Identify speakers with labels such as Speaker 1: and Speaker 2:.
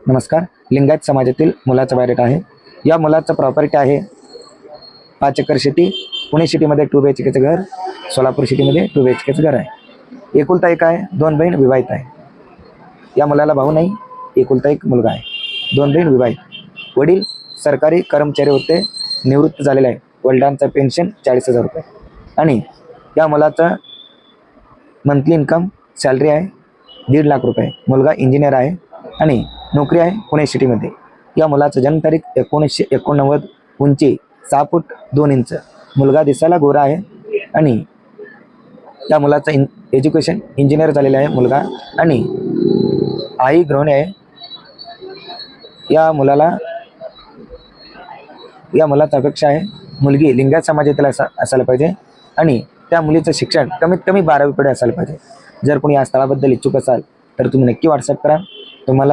Speaker 1: नमस्कार. लिंगायत समाजातील मुलाचा बायोडेटा आहे. या मुलाचं प्रॉपर्टी आहे 5 एकर शेती, पुणे सिटीमध्ये 2 BHKचं घर, सोलापूर सिटीमध्ये 2 BHKचं घर आहे. एकुलता एक आहे, 2 बहीण विवाहित आहे. या मुलाला भाऊ नाही, एकुलता एक मुलगा आहे, 2 बहीण विवाहित. वडील सरकारी कर्मचारी होते, निवृत्त झालेले आहे. वडिलांचं पेन्शन 40,000 रुपये आणि या मुलाचं मंथली इन्कम सॅलरी आहे 1.5 लाख रुपये. मुलगा इंजिनियर आहे आणि नोकरी आहे पुणे सिटीमध्ये. या मुलाचं जन्मतारीख 1989, उंची 6 फूट 2 इंच. मुलगा दिसायला गोरा आहे आणि या मुलाचं एज्युकेशन इंजिनियर झालेलं आहे मुलगा आणि आई गृहिणी आहे. या मुलाचा अपेक्षा आहे मुलगी लिंगायत समाजातील असायला पाहिजे आणि त्या मुलीचं शिक्षण कमीत कमी 12वी पुढे असायला पाहिजे. जर कोणी या स्थळाबद्दल इच्छुक असाल तर तुम्ही नक्की व्हॉट्सअप करा. तुम्हाला